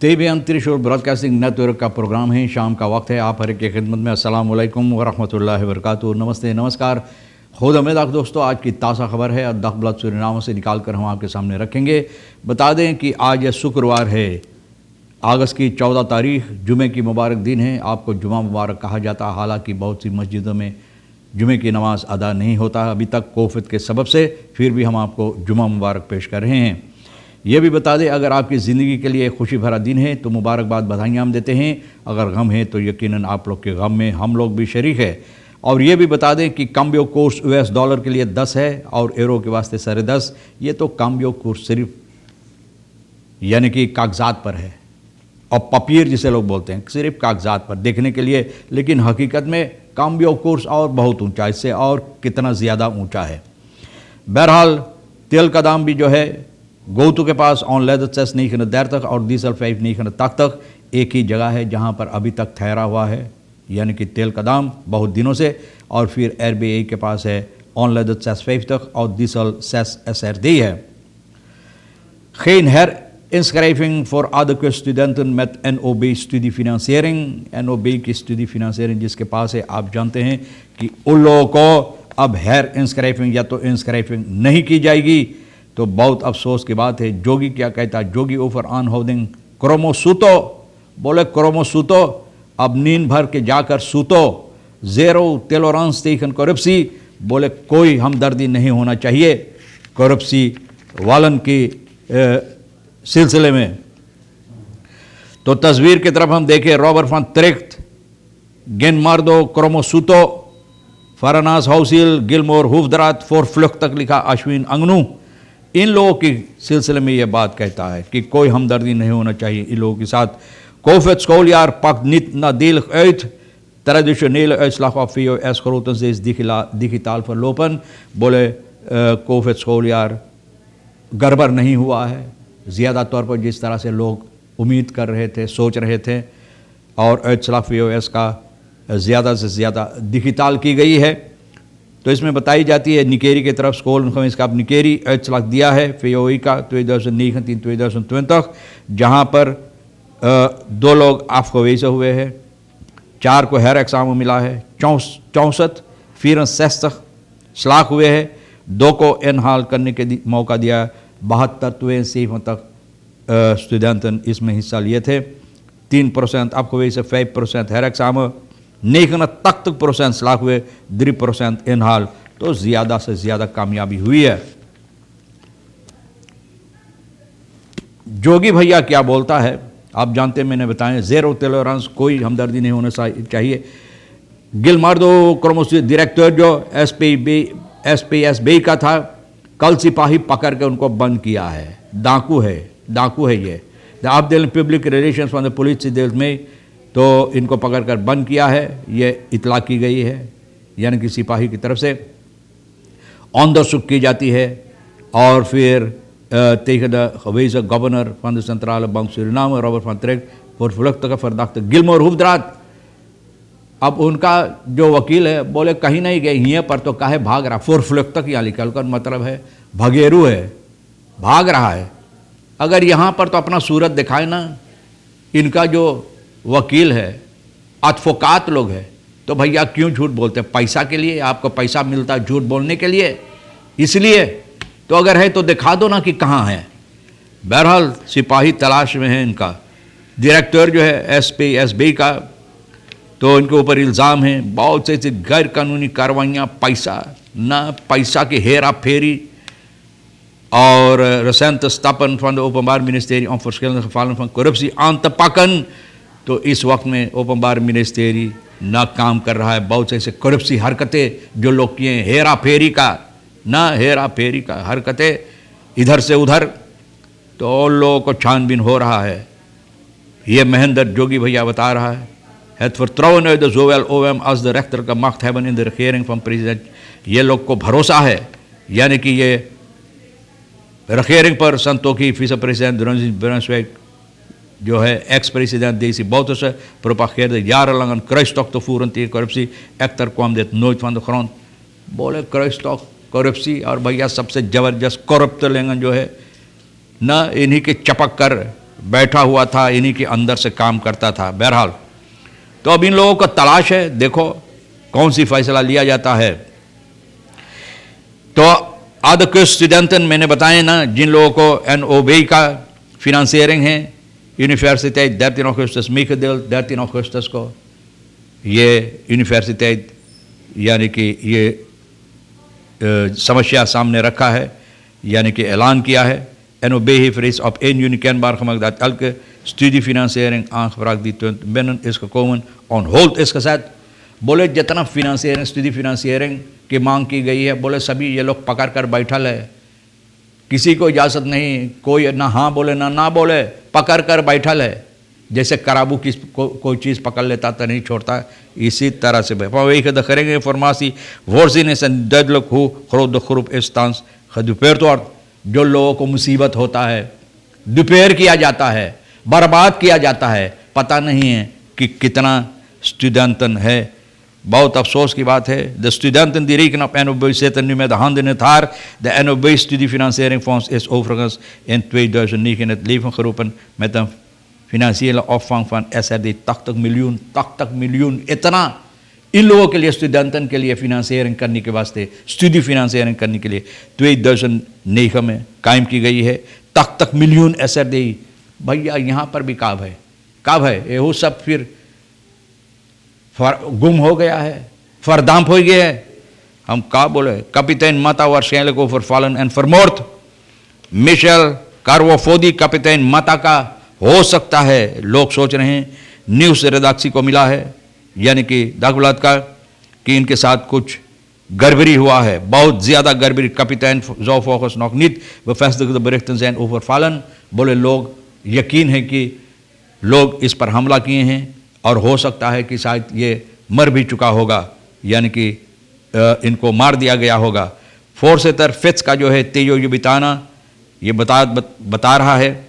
तेब अंतरिक्ष और broadcasting network का प्रोग्राम है। शाम का वक्त है, आप हर एक की खिदमत में अस्सलाम वालेकुम व रहमतुल्लाहि व बरकातुहू। नमस्ते, नमस्कार, खुद उम्मीद दोस्तों। आज की ताज़ा खबर है और दखबलत सूरीनामा से निकाल कर हम आपके सामने रखेंगे। बता दें कि आज यह शुक्रवार है, अगस्त की 14 तारीख, जुमे की मुबारक दिन है। आपको जुमा मुबारक कहा जाता है, हालांकि बहुत सी मस्जिदों में जुमे की नमाज अदा नहीं होता अभी तक कोविड के सबब से, फिर भी हम आपको जुमा मुबारक पेश कर रहे हैं। ये भी बता दें, अगर आपकी ज़िंदगी के लिए खुशी भरा दिन है तो मुबारकबाद, बधाइयाँ हम देते हैं। अगर गम है तो यकीनन आप लोग के गम में हम लोग भी शरीक है। और ये भी बता दें कि कम्बियो कोर्स US डॉलर के लिए 10 है और यूरो के वास्ते 10.5। ये तो कम्बियो कोर्स सिर्फ यानी कि कागजात पर है, और पपीर जिसे लोग बोलते हैं, सिर्फ कागजात पर देखने के लिए, लेकिन हकीकत में कम्बियो कोर्स और बहुत ऊंचा, इससे और कितना ज़्यादा ऊंचा है। बहरहाल तेल का दाम भी जो है गोतू के पास ऑन लेदर चेस नहीं खन देर तक और डीजल 5 नहीं खन तक एक ही जगह है जहां पर अभी तक ठहरा हुआ है, यानी कि तेल का दाम बहुत दिनों से। और फिर RBI के पास है ऑन लेदर चेस 5 तक और डीजल सेस SRD है। Geen herinschrijving voor adequate studenten met NOB studiefinanciering। NOB की studiefinanciering जिसके पास है, आप जानते हैं कि उन लोगों को अब हेर-इंस्क्राइबिंग या तो इंस्क्राइबिंग नहीं की जाएगी। तो बहुत अफसोस की बात है। जोगी क्या कहता है, जोगी ओफर आन होदिंग क्रोमो सूतो, बोले क्रोमो सूतो, अब नींद भर के जाकर सूतो। ज़ेरो टॉलरेंस tegen करप्सी, बोले कोई हमदर्दी नहीं होना चाहिए करप्सी वालन की सिलसिले में। तो तस्वीर की तरफ हम देखें, रॉबर्ट van Tricht, गेनमार्डो क्रोमोसूतो, फरानास हाउसिल, गिलमोर हुफदरात, फोर फ्लुक तक लिखा अश्विन अंगनू। इन लोगों के सिलसिले में यह बात कहता है कि कोई हमदर्दी नहीं होना चाहिए इन लोगों के साथ। Covid schooljaar pakt niet nadelig uit. Traditionele uitslag op VWS grotendeels is digitaal verlopen। बोले कोविड schooljaar गड़बड़ नहीं हुआ है ज़्यादा तौर पर जिस तरह से लोग उम्मीद कर रहे थे, सोच रहे थे, और uitslag VWS का ज़्यादा से ज़्यादा डिजिटल की गई है। तो इसमें बताई जाती है निकेरी की तरफ स्कूल इसका अब निकेरी uitslag दिया है VOE का 2019-2020, जहाँ पर 2 लोग afgewezen हुए हैं, 4 को हेर एग्ज़ाम मिला है, 64 स्लाक हुए हैं, 2 को इनहाल करने के मौका दिया, 72 तक स्टूडेंट इसमें हिस्सा लिए थे। 3% afgewezen, 5% हेर एग्ज़ाम, 89% स्लाक हुए, 3% इनहाल। तो ज़्यादा से ज़्यादा कामयाबी हुई है। जोगी भैया क्या बोलता है आप जानते हैं, मैंने बताया ज़ेरो टॉलरेंस, कोई हमदर्दी नहीं होना चाहिए। गिलमार्डो क्रोमोसी डायरेक्टर जो SPSB का था, कल सिपाही पकड़ के उनको बंद किया है। डाकू है ये। The afdeling public relations from the police में, तो इनको पकड़कर बंद किया है, ये इतला की गई है, यानी कि सिपाही की तरफ से ऑन द सुक की जाती है। और फिर tegen de gewezen governor van de centrale bank Suriname, Robert van Tricht, voor vluchtige verdachte Gilmore Hoefdraad। अब उनका जो वकील है बोले कहीं नहीं गए, यहाँ पर तो काहे भाग रहा, फोर फ्लुक तक यहाँ लिखा कर मतलब है भगेरू है, भाग रहा है। अगर यहाँ पर तो अपना सूरत दिखाए ना, इनका जो वकील है, अदफोकात लोग हैं, तो भैया क्यों झूठ बोलते हैं? पैसा के लिए, आपको पैसा मिलता है झूठ बोलने के लिए, इसलिए। तो अगर है तो दिखा दो ना कि कहाँ है। बहरहाल सिपाही तलाश में है इनका। डायरेक्टर जो है SPSB का, तो इनके ऊपर इल्ज़ाम है बहुत से गैर कानूनी कार्रवाइयाँ, पैसा की हेरा फेरी और recente stappen van de Openbaar Ministerie om verschillende gevallen van corruptie aan te pakken। तो इस वक्त में ओपनबार मिनिस्ट्री नाकाम कर रहा है बहुत से ऐसे करप्सी हरकतें जो लोग किए हैं, हेरा फेरी का हरकतें इधर से उधर, तो उन लोगों को छानबीन हो रहा है। ये महेंद्र जोगी भैया बता रहा है। Het vertrouwen uit de zowel OM als de rechterlijke macht hebben in de regering van president। ये लोग को भरोसा है, यानी कि ये regering पर संतोखी vice president Brunswijk जो है ex-president deze Bouterse propageerde jarenlang een kruistocht te voeren tegen corruptie। Echter kwam dit nooit van de grond। बोले kruistocht, corruptie, और भैया सबसे ज़बरदस्त corrupteling जो है ना, इन्हीं के चपक कर बैठा हुआ था, इन्हीं के अंदर से काम करता था। बहरहाल तो अब इन लोगों को तलाश है, देखो कौन सी फैसला लिया जाता है। तो आधे कुछ स्टूडेंटन मैंने बताए ना, जिन लोगों को NOB का फिनंसियरिंग है, यूनिवर्सिटी 13 अगस्त मीकदेल 13 अगस्त को ये यूनिवर्सिटी यानी कि ये समस्या सामने रखा है, यानी कि ऐलान किया है। NOB heeft reeds op 1 juni kenbaar gemaakt dat elke studiefinanciering aangevraagd die binnen is gekomen on hold is gezet। बोले जितना फिनंसियरिंग स्टडी फिनंसियरिंग की मांग की गई है, बोले सभी ये लोग पकड़ कर बैठल है, किसी को इजाज़त नहीं, कोई ना हाँ बोले ना बोले, पकड़ कर बैठल है। जैसे कराबू कोई चीज़ पकड़ लेता तो नहीं छोड़ता, इसी तरह से vanwege de geringe informatie voorzien is en duidelijk hoe groot de groep is thans gedupeerd wordt। जो लोगों को मुसीबत होता है, दुपेर किया जाता है, बर्बाद किया जाता है, पता नहीं है कि कितना स्टूडेंटन है। बहुत अफसोस की बात है। De studenten die rekenen op NOB zitten nu met de handen in het haar। De NOB studiefinancieringsfonds is overigens in 2009 in het leven geroepen met een financiële opvang van SRD 80 miljoen। इतना इन लोगों के लिए, स्टूडेंटन के लिए फिनंसियरिंग करने के वास्ते, study फिनंसियरिंग करने के लिए 2009 में कायम की गई है। तक मिलियन SRD। भैया यहाँ पर भी काब है ये वो सब फिर गुम हो गया है, फरदाम्प हो गया है। हम का बोले, kapitein Mata waarschijnlijk overvallen en vermoord। Michel कार्वोफोदी kapitein Mata का हो सकता है, लोग सोच रहे हैं। न्यूज़ रेदाक्सी को मिला है, यानी कि दागबलाद का, कि इनके साथ कुछ गड़बड़ी हुआ है, बहुत ज़्यादा गड़बड़ी। kapitein zou volgens nog niet bevestigde berichten zijn overvallen। बोले लोग यकीन है कि लोग इस पर हमला किए हैं और हो सकता है कि शायद ये मर भी चुका होगा, यानी कि इनको मार दिया गया होगा। voorzitter Fitz का जो है तेयो युबिताना ये बता रहा है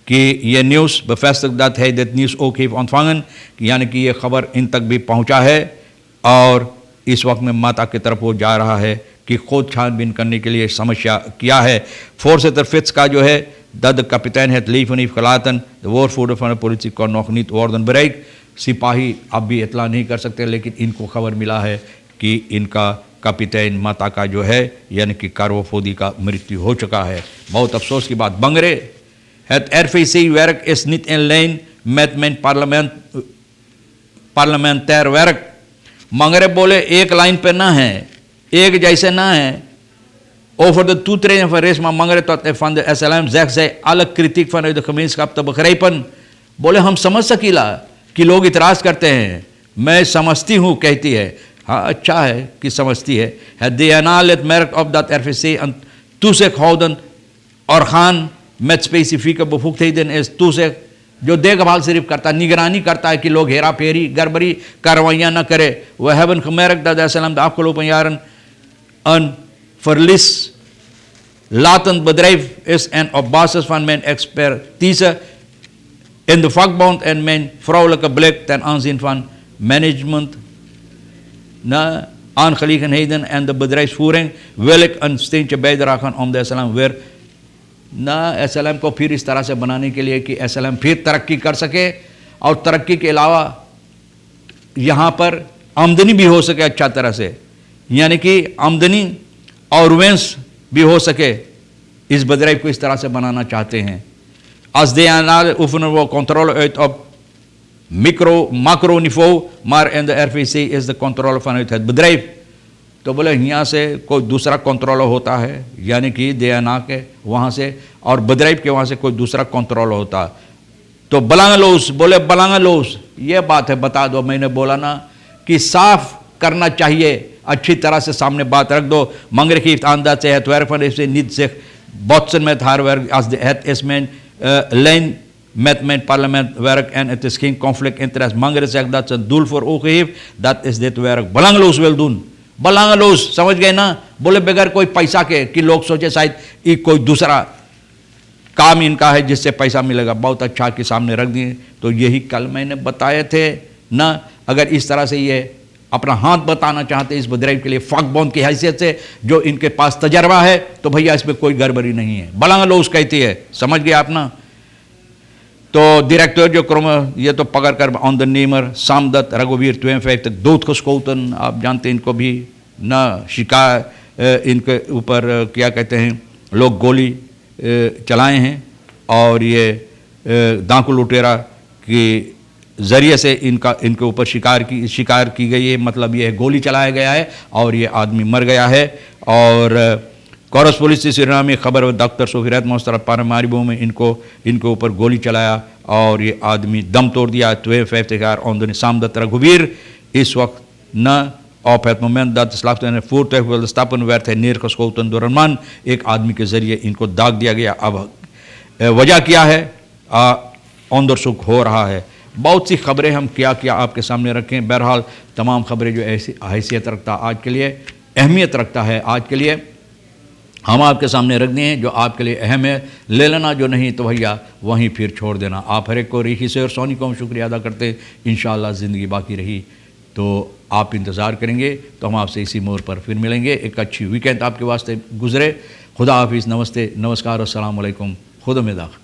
कि ये news bevestigt dat hij dit nieuws ook heeft ontvangen, यानी कि ये खबर इन तक भी पहुंचा है और इस वक्त में माता की तरफ वो जा रहा है कि खुद छानबीन करने के लिए समस्या किया है। voorzitter Fitz का जो है dat de kapitein het leven heeft gelaten, de woordvoerder van de politie kon nog niet worden bereikt। सिपाही अब भी इतला नहीं कर सकते, लेकिन इनको खबर मिला है कि इनका kapitein माता का जो है यानी कि कार्वोफोदी का मृत्यु हो चुका है। बहुत अफसोस की बात। बंगरे het RVC-werk is niet in lijn met mijn parlementair werk। Mangre बोले एक लाइन पे ना है, एक जैसे ना है। Over de toetreding van Resma Mangere tot van de SLM zegt zij alle kritiek vanuit de gemeenschap te begrijpen। बोले हम समझ सकीला कि लोग इतराज़ करते हैं, मैं समझती हूँ कहती है। हाँ अच्छा है कि समझती है। Het DNA let merkt op dat RVC een toezichthouder orgaan met specifieke bevoegdheden is। toezicht जो देखभाल सिर्फ करता, निगरानी करता है कि लोग हेरा फेरी गड़बड़ी कार्रवाइयाँ न करे। We hebben gemerkt dat de SLM de afgelopen jaren een verlieslatend bedrijf is en op basis van mijn expertise in de vakbond en mijn vrouwelijke blik ten aanzien van management, aangelegenheden en de bedrijfsvoering wil ik een steentje bijdragen om de SLM weer SLM को फिर इस तरह से बनाने के लिए कि SLM फिर तरक्की कर सके और तरक्की के अलावा यहाँ पर आमदनी भी हो सके अच्छा तरह से, यानी कि आमदनी और वेंस भी हो सके। इस bedrijf को इस तरह से बनाना चाहते हैं। Als DNA oefenen we controle uit op macro-niveau, maar in de RVC is de controle vanuit het bedrijf। तो बोले यहाँ से कोई दूसरा कंट्रोल होता है, यानी कि DNA के वहाँ से, और bedrijf के वहाँ से कोई दूसरा कंट्रोल होता। तो बलांगलोस बोले बलांगलोस ये बात है, बता दो। मैंने बोला ना कि साफ करना चाहिए, अच्छी तरह से सामने बात रख दो। Mangere geeft aan dat zij het werk van de FC niet zich botsen met haar werk, als het is mijn lijn met mijn parlementwerk en het is geen conflict interest। Mangere zegt dat ze een doel voor ogen heeft, dat is dit werk belangeloos wil doen। बलांगलोस समझ गए ना, बोले बगैर कोई पैसा के कि लोग सोचे शायद ये कोई दूसरा काम इनका है जिससे पैसा मिलेगा। बहुत अच्छा कि सामने रख दिए। तो यही कल मैंने बताए थे ना, अगर इस तरह से ये अपना हाथ बताना चाहते इस bedrijf के लिए फाकबॉन्ड की हैसियत से, जो इनके पास तजर्बा है, तो भैया इसमें कोई गड़बड़ी नहीं है। बलांगलोस कहती है, समझ गए आप ना। तो directeur जो क्रम ये तो पकड़ कर ऑन द नेमर सामदत्त रघुवीर 52 तक दूध खुशकोतन आप जानते हैं इनको भी न शिकार इनके ऊपर क्या कहते हैं लोग गोली चलाए हैं और ये दांकु लुटेरा के ज़रिए से इनके ऊपर शिकार की गई है। मतलब ये गोली चलाया गया है और ये आदमी मर गया है। और कोरस पुलिस से सुरीनाम में खबर डॉक्टर सोफिरत मोस्तर पारमारिबो में इनके ऊपर गोली चलाया और ये आदमी दम तोड़ दिया। 52 ऑन द सामदत्त रघुवीर इस वक्त न op het moment dat de slachtoffer een voertuig wilde stappen werd hij neergeschoten door een man। एक आदमी के ज़रिए इनको दाग दिया गया। अब वजह क्या है अंदरसुख हो रहा है। बहुत सी खबरें हम क्या आपके सामने रखें। बहरहाल तमाम खबरें जो ऐसी हैसियत रखता आज के लिए अहमियत रखता है आज के लिए हम आपके सामने रख दिए हैं। जो आपके लिए अहम है ले लेना, जो नहीं तो भैया वहीं फिर छोड़ देना। आप हर एक को रीखी से और सोनी को हम शुक्रिया अदा करते। इंशाअल्लाह ज़िंदगी बाकी रही तो आप इंतज़ार करेंगे तो हम आपसे इसी मोड़ पर फिर मिलेंगे। एक अच्छी वीकेंड आपके वास्ते गुजरे। खुदा हाफिज़, नमस्ते, नमस्कार, अस्सलाम वालेकुम, खुदा में दाख।